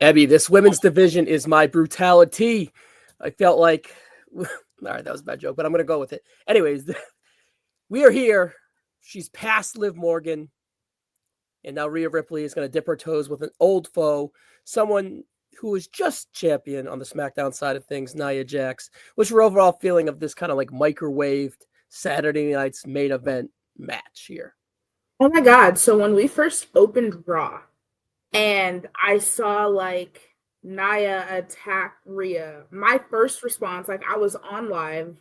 Ebbi, this women's division is my brutality. I felt like, all right, that was a bad joke, but I'm going to go with it. Anyways, we are here. She's past Liv Morgan. And now Rhea Ripley is going to dip her toes with an old foe, someone who was just champion on the SmackDown side of things, Nia Jax. What's your overall feeling of this kind of like microwaved Saturday night's main event match here? Oh my God. So when we first opened Raw and I saw like Nia attack Rhea, my first response, like I was on live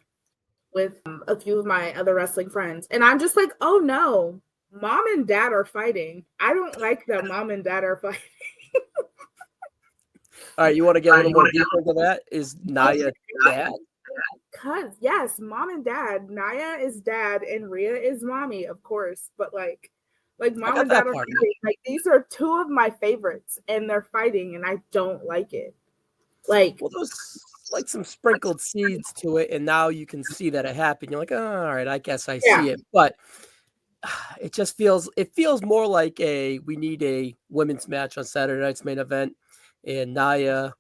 with a few of my other wrestling friends, and I'm just like, oh no, mom and dad are fighting. I don't like that mom and dad are fighting. All right, you want to get a little more deeper into that? Is Nia dad? Cause yes, mom and dad. Nia is dad and Rhea is mommy, of course. But like mom and dad are fighting. Like these are two of my favorites, and they're fighting, and I don't like it. Like, well, there's like some sprinkled seeds to it, and now you can see that it happened. You're like, oh, all right, I guess I see it, but it just feels more like we need a women's match on Saturday night's main event, and Nia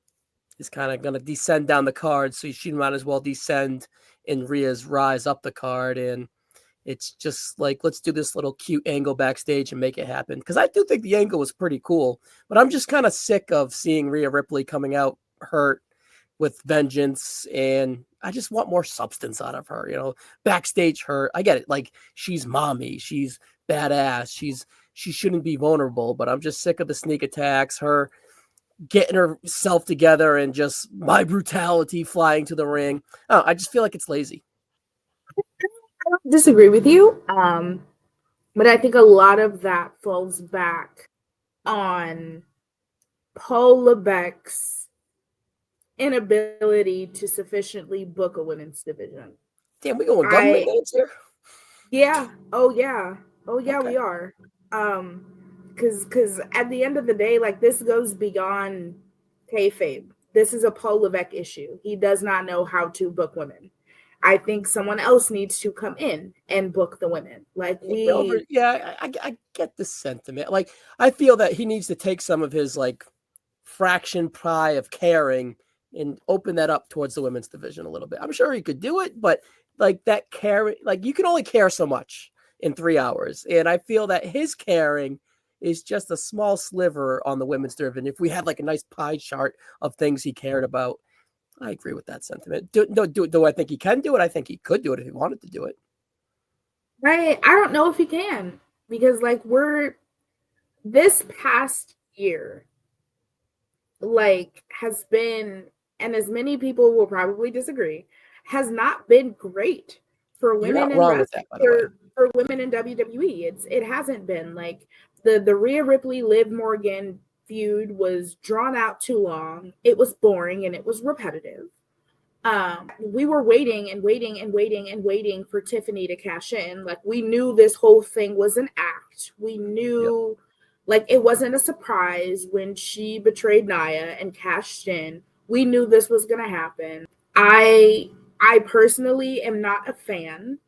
is kind of going to descend down the card, so she might as well descend in Rhea's rise up the card. And it's just like, let's do this little cute angle backstage and make it happen. Because I do think the angle was pretty cool, but I'm just kind of sick of seeing Rhea Ripley coming out hurt with vengeance, and I just want more substance out of her, backstage hurt. I get it. Like, she's mommy, she's badass, she shouldn't be vulnerable, but I'm just sick of the sneak attacks, her getting herself together and just my brutality flying to the ring. Oh, I just feel like it's lazy. I don't disagree with you. But I think a lot of that falls back on Paul Levesque's inability to sufficiently book a women's division. Damn, we going government names here? Yeah. Oh yeah. Oh yeah, okay. We are. Because at the end of the day, like, this goes beyond kayfabe. This is a Paul Levesque issue. He does not know how to book women. I think someone else needs to come in and book the women. Like, I get the sentiment. Like, I feel that he needs to take some of his like fraction pie of caring and open that up towards the women's division a little bit. I'm sure he could do it, but like that care, like you can only care so much in 3 hours. And I feel that his caring is just a small sliver on the women's division. If we had like a nice pie chart of things he cared about, I agree with that sentiment. Do I think he can do it? I think he could do it if he wanted to do it. Right. I don't know if he can, because like this past year, like, has been, and as many people will probably disagree, has not been great for women in wrestling, for women in WWE. It hasn't been. Like, the Rhea Ripley Liv Morgan feud was drawn out too long. It was boring and it was repetitive. We were waiting and waiting and waiting and waiting for Tiffany to cash in. Like, we knew this whole thing was an act. We knew, like, it wasn't a surprise when she betrayed Nia and cashed in. We knew this was going to happen. I personally am not a fan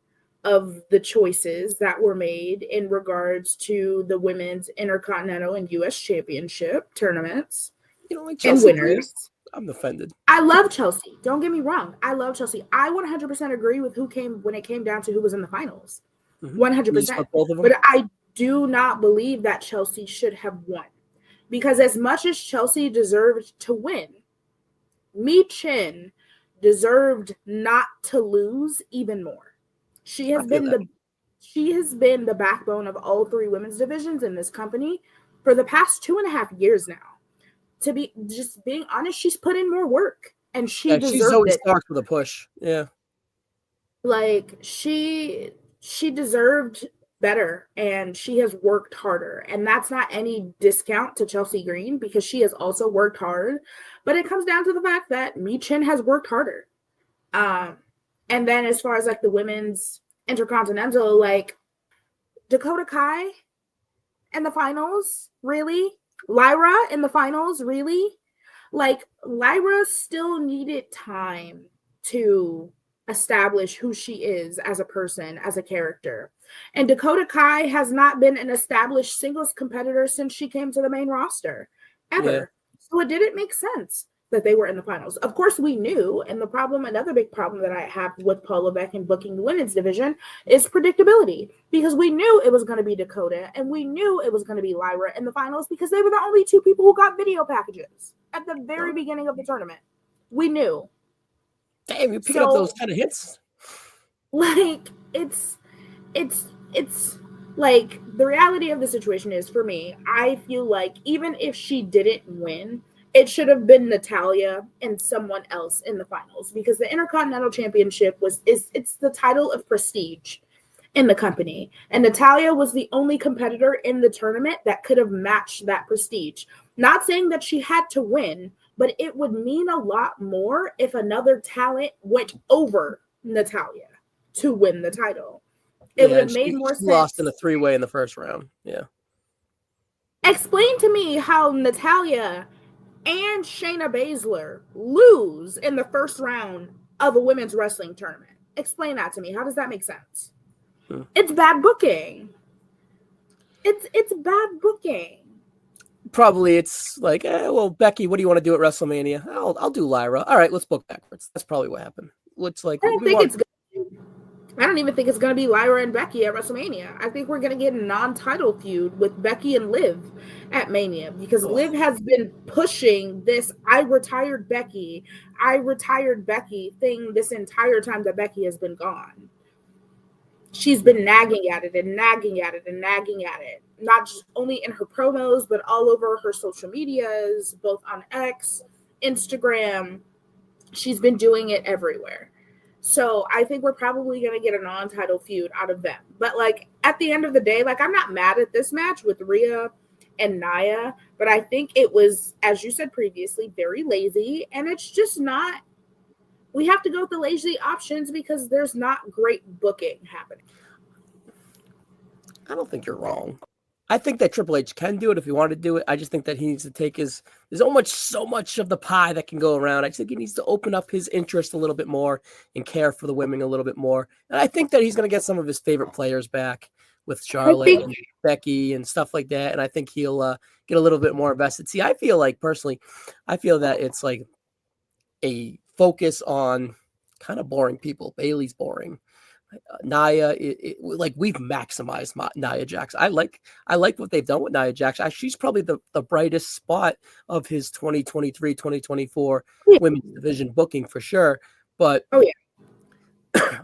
of the choices that were made in regards to the women's Intercontinental and U.S. Championship tournaments. You don't like Chelsea and winners. I'm offended. I love Chelsea. Don't get me wrong. I love Chelsea. I 100% agree with when it came down to who was in the finals. 100%. But I do not believe that Chelsea should have won. Because as much as Chelsea deserved to win, Michin deserved not to lose even more. She has been the backbone of all three women's divisions in this company for the past 2.5 years now. To be just being honest, she's put in more work, and she's always starts with a push. Yeah, like she deserved better, and she has worked harder. And that's not any discount to Chelsea Green, because she has also worked hard. But it comes down to the fact that Michin has worked harder. And then as far as like the women's Intercontinental, like Dakota Kai in the finals, really? Lyra in the finals, really? Like, Lyra still needed time to establish who she is as a person, as a character. And Dakota Kai has not been an established singles competitor since she came to the main roster, ever. So it didn't make sense that they were in the finals. Of course, we knew, and another big problem that I have with Paul Levesque and booking the women's division is predictability, because we knew it was going to be Dakota and we knew it was going to be Lyra in the finals because they were the only two people who got video packages at the very beginning of the tournament. We knew. Damn, you're picking up those kind of hits. Like, it's like, the reality of the situation is, for me, I feel like even if she didn't win, it should have been Natalya and someone else in the finals, because the Intercontinental Championship it's the title of prestige in the company, and Natalya was the only competitor in the tournament that could have matched that prestige. Not saying that she had to win, but it would mean a lot more if another talent went over Natalya to win the title. It would have made more sense. Lost in a 3-way in the first round. Yeah. Explain to me how Natalya and Shayna Baszler lose in the first round of a women's wrestling tournament. Explain that to me. How does that make sense? It's bad booking. It's bad booking. Probably it's like, well, Becky, what do you want to do at WrestleMania? I'll do Lyra. All right, let's book backwards. That's probably what happened. Looks like I don't even think it's going to be Lyra and Becky at WrestleMania. I think we're going to get a non-title feud with Becky and Liv at Mania, because Liv has been pushing this I retired Becky thing this entire time that Becky has been gone. She's been nagging at it and nagging at it and nagging at it, not just only in her promos, but all over her social medias, both on X, Instagram. She's been doing it everywhere. So I think we're probably going to get a non-title feud out of them. But, like, at the end of the day, like, I'm not mad at this match with Rhea and Nia, but I think it was, as you said previously, very lazy. And it's just not, we have to go with the lazy options because there's not great booking happening. I don't think you're wrong. I think that Triple H can do it if he wanted to do it. I just think that he needs to take there's so much of the pie that can go around. I just think he needs to open up his interest a little bit more and care for the women a little bit more. And I think that he's going to get some of his favorite players back with Charlotte and Becky and stuff like that. And I think he'll get a little bit more invested. See, I feel like personally, that it's like a focus on kind of boring people. Bailey's boring. Nia, like, we've maximized Nia Jax. I like what they've done with Nia Jax. She's probably the brightest spot of his 2023-2024 women's division booking for sure. But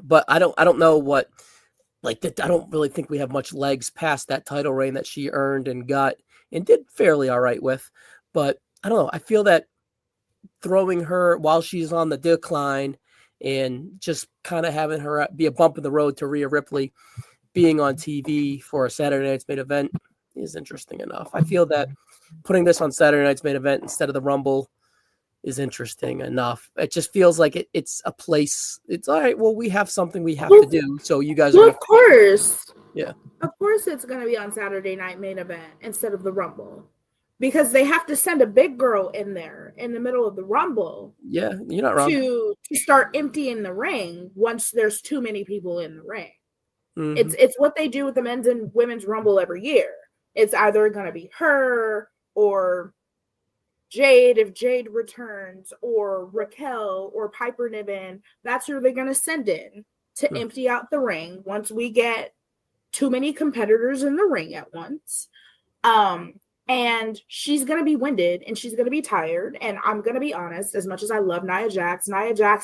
but I don't know what, like, that. I don't really think we have much legs past that title reign that she earned and got and did fairly all right with. But I don't know. I feel that throwing her while she's on the decline and just kind of having her be a bump in the road to Rhea Ripley being on TV for a Saturday Night's Main Event is interesting enough. I feel that putting this on Saturday Night's Main Event instead of the Rumble is interesting enough. It just feels like it's a place. It's all right. Well, we have something we have to do. So you guys are. Of course. Yeah. Of course it's going to be on Saturday Night Main Event instead of the Rumble, because they have to send a big girl in there in the middle of the Rumble. Yeah, you're not wrong. To start emptying the ring once there's too many people in the ring. Mm-hmm. It's what they do with the men's and women's Rumble every year. It's either going to be her or Jade if Jade returns, or Raquel or Piper Niven. That's who they're going to send in to empty out the ring once we get too many competitors in the ring at once. And she's going to be winded and she's going to be tired. And I'm going to be honest, as much as I love Nia Jax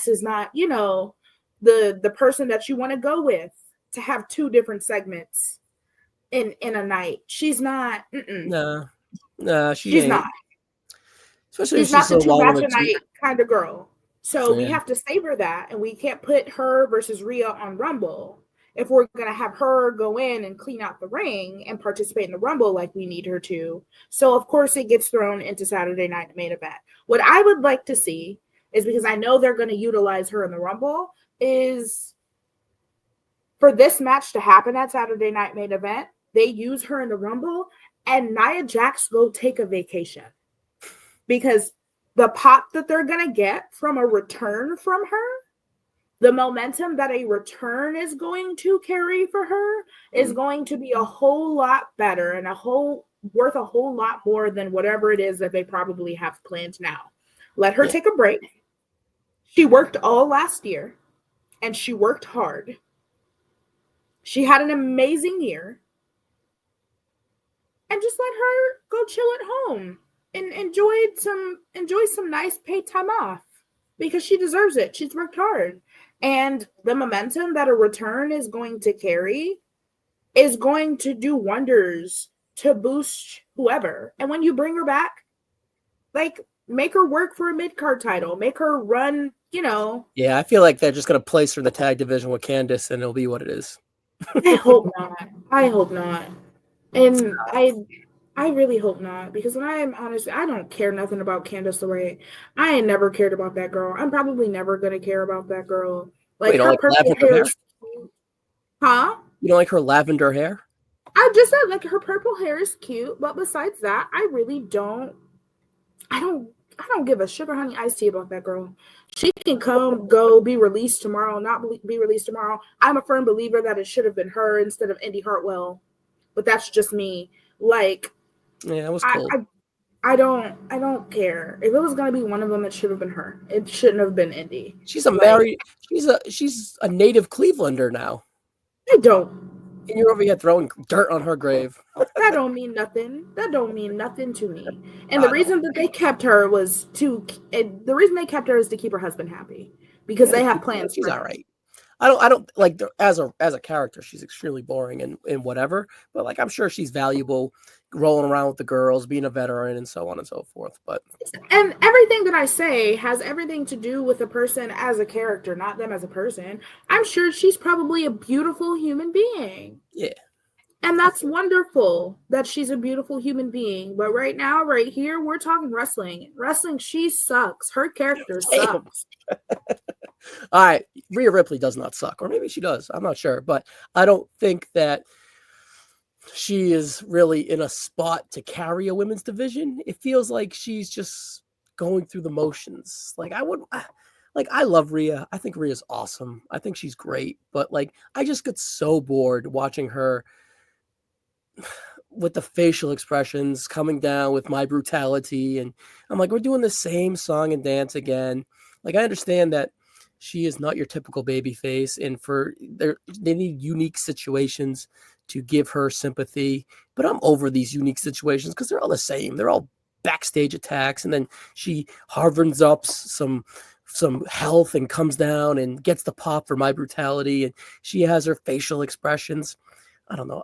is not, the person that you want to go with to have two different segments in a night. She's not. No, she's ain't. not. Especially she's not the two match a night kind of girl. So we have to savor that, and we can't put her versus Rhea on Rumble if we're going to have her go in and clean out the ring and participate in the Rumble like we need her to. So, of course, it gets thrown into Saturday Night Main Event. What I would like to see is, because I know they're going to utilize her in the Rumble, is for this match to happen at Saturday Night Main Event, they use her in the Rumble and Nia Jax go take a vacation. Because the pop that they're going to get from a return from her, the momentum that a return is going to carry for her is going to be a whole lot better and a whole worth a whole lot more than whatever it is that they probably have planned now. Let her take a break. She worked all last year and she worked hard. She had an amazing year. And just let her go chill at home and enjoy some nice paid time off because she deserves it. She's worked hard. And the momentum that a return is going to carry is going to do wonders to boost whoever. And when you bring her back, like, make her work for a mid-card title. Make her run, you know. Yeah, I feel like they're just going to place her in the tag division with Candice, and it'll be what it is. I hope not. I hope not. And I really hope not, because when I am honest, I don't care nothing about Candice LeRae. I ain't never cared about that girl. I'm probably never gonna care about that girl. Like, Wait, her like purple lavender hair hair? is cute. Huh? You don't like her lavender hair? I just said, like, her purple hair is cute, but besides that, I really don't. I don't give a sugar honey iced tea about that girl. She can come, go, be released tomorrow, not be released tomorrow. I'm a firm believer that it should have been her instead of Indy Hartwell, but that's just me. Like, yeah, it was cool. I don't care. If it was gonna be one of them, it should have been her. It shouldn't have been Indy. She's a native Clevelander now. I don't. And you're over here throwing dirt on her grave. That don't mean nothing. That don't mean nothing to me. And the reason that they kept her was the reason they kept her is to keep her husband happy, because they have plans. She's all right. I don't like as a character. She's extremely boring and whatever. But like, I'm sure she's valuable, rolling around with the girls, being a veteran, and so on and so forth. And everything that I say has everything to do with the person as a character, not them as a person. I'm sure she's probably a beautiful human being. Yeah. And that's wonderful that she's a beautiful human being. But right now, right here, we're talking wrestling. Wrestling, she sucks. Her character sucks. All right. Rhea Ripley does not suck. Or maybe she does. I'm not sure. But I don't think that she is really in a spot to carry a women's division. It feels like she's just going through the motions. Like, I love Rhea. I think Rhea's awesome. I think she's great. But like, I just get so bored watching her with the facial expressions coming down with My Brutality. And I'm like, we're doing the same song and dance again. Like, I understand that she is not your typical baby face, and they need unique situations to give her sympathy. But I'm over these unique situations because they're all the same. They're all backstage attacks, and then she hardens up some health and comes down and gets the pop for My Brutality, and she has her facial expressions. I don't know.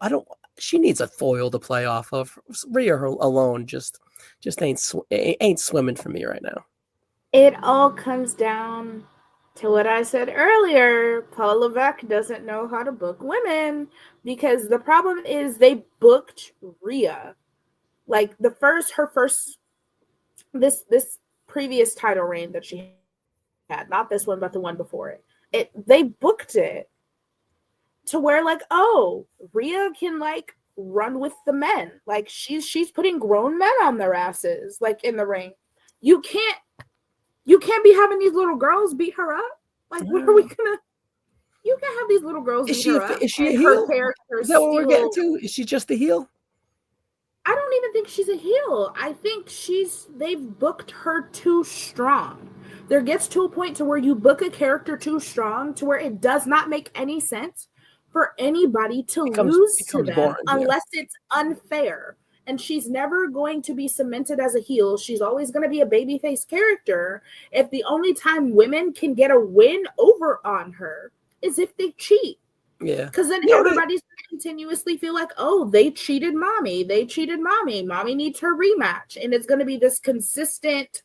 She needs a foil to play off of. Rhea alone just ain't swimming for me right now. It all comes down to what I said earlier. Paul Levesque doesn't know how to book women, because the problem is they booked Rhea. Like, this previous title reign that she had, not this one, but the one before it. They booked it to where, like, oh, Rhea can, like, run with the men. Like, she's putting grown men on their asses, like, in the ring. You can't be having these little girls beat her up. Like, what are we gonna? You can't have these little girls beat her up. Is she a heel? Is that what we're getting to? Is she just a heel? I don't even think she's a heel. I think they've booked her too strong. There gets to a point to where you book a character too strong to where it does not make any sense for anybody to lose to them, boring, unless it's unfair. And she's never going to be cemented as a heel. She's always going to be a babyface character. If the only time women can get a win over on her is if they cheat. Yeah. Because then everybody's going to continuously feel like, oh, they cheated mommy. They cheated mommy. Mommy needs her rematch. And it's going to be this consistent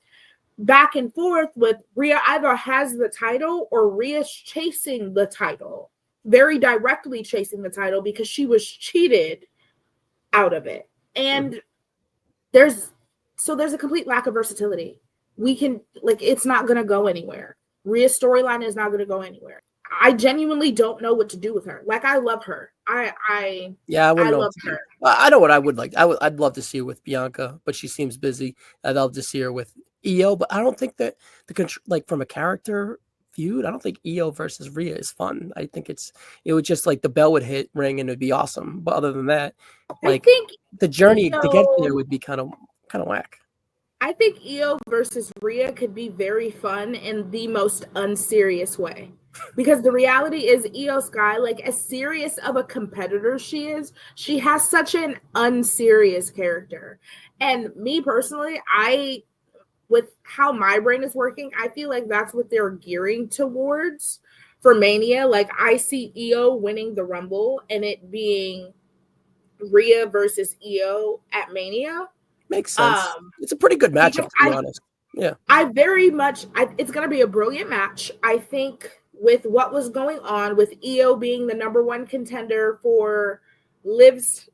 back and forth with Rhea either has the title or Rhea's chasing the title. Very directly chasing the title because she was cheated out of it. And there's a complete lack of versatility. It's not going to go anywhere. Rhea's storyline is not going to go anywhere. I genuinely don't know what to do with her. Like, I love her. I love her. I know what I would like. I'd love to see her with Bianca, but she seems busy. I'd love to see her with Io, but I don't think that from a character feud. I don't think Io versus Rhea is fun. I think it would just like the bell would hit ring and it'd be awesome. But other than that, I like think the journey to get there Io would be kind of whack. I think Io versus Rhea could be very fun in the most unserious way. Because the reality is Io Sky, like as serious of a competitor she has such an unserious character. And me personally, with how my brain is working, I feel like that's what they're gearing towards for Mania. Like I see Io winning the Rumble and it being Rhea versus Io at Mania. Makes sense. It's a pretty good matchup, Because to be honest. Yeah. it's going to be a brilliant match. I think with what was going on with Io being the number one contender for Liv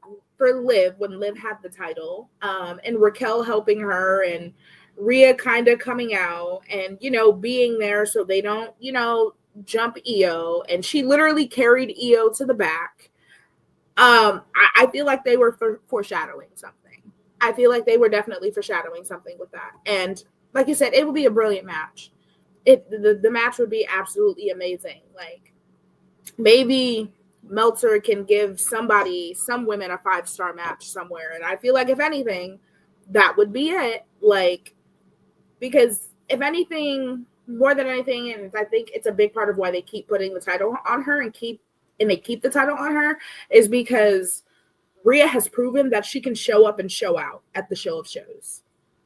when Liv had the title, and Raquel helping her and Rhea kind of coming out and, being there so they don't, jump Io. And she literally carried Io to the back. I feel like they were foreshadowing something. I feel like they were definitely foreshadowing something with that. And like you said, it would be a brilliant match. The match would be absolutely amazing. Like maybe Meltzer can give some women a 5-star match somewhere. And I feel like if anything, that would be it. Like, because if anything, more than anything, and I think it's a big part of why they keep putting the title on her and they keep the title on her is because Rhea has proven that she can show up and show out at the show of shows.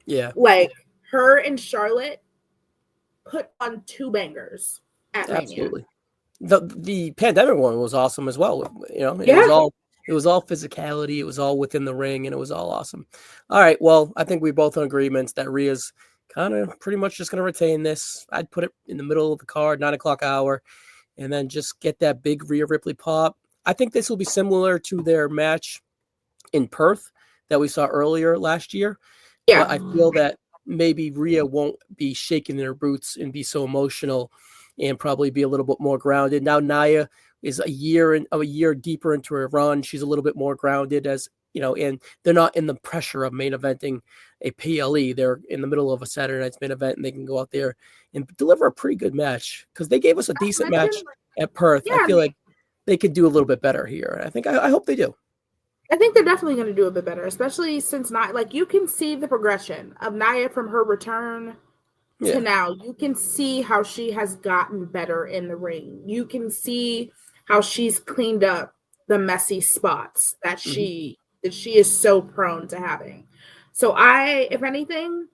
Yeah. Like her and Charlotte put on 2 bangers at Absolutely. Mania. The pandemic one was awesome as well. It was all physicality. It was all within the ring, and it was all awesome. All right. Well, I think we both in agreement that Rhea's kind of pretty much just going to retain this. I'd put it in the middle of the card, 9:00 hour, and then just get that big Rhea Ripley pop. I think this will be similar to their match in Perth that we saw earlier last year. Yeah. But I feel that maybe Rhea won't be shaking in her boots and be so emotional and probably be a little bit more grounded. Now Nia is a year deeper into her run. She's a little bit more grounded and they're not in the pressure of main eventing a PLE. They're in the middle of a Saturday night's main event and they can go out there and deliver a pretty good match because they gave us a decent match at Perth. Yeah, I feel like they could do a little bit better here. I hope they do. I think they're definitely going to do a bit better, especially since you can see the progression of Nia from her return to now. You can see how she has gotten better in the ring. You can see how she's cleaned up the messy spots that she is so prone to having. So if anything,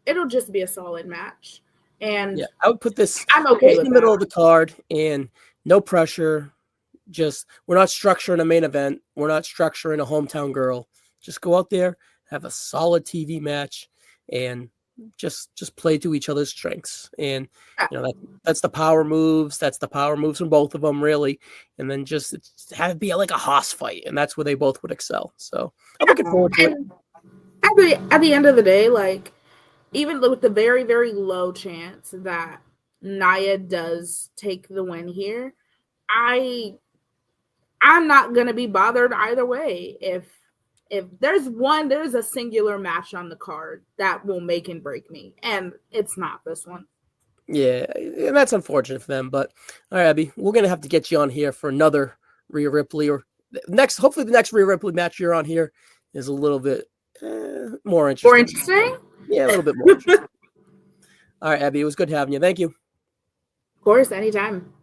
it'll just be a solid match. And I would put this I'm okay in the middle of the card and no pressure. Just we're not structuring a main event. We're not structuring a hometown girl. Just go out there, have a solid TV match, and just play to each other's strengths. And that's the power moves. That's the power moves from both of them, really. And then just have it be like a hoss fight, and that's where they both would excel. So I'm looking forward to it. At the end of the day, like even with the very, very low chance that Nia does take the win here, I'm not going to be bothered either way. If there's a singular match on the card that will make and break me, and it's not this one. Yeah, and that's unfortunate for them. But all right, Ebbi, we're going to have to get you on here for another Rhea Ripley hopefully the next Rhea Ripley match you're on here is a little bit more interesting. More interesting? Yeah, a little bit more interesting. All right, Ebbi, it was good having you. Thank you. Of course, anytime.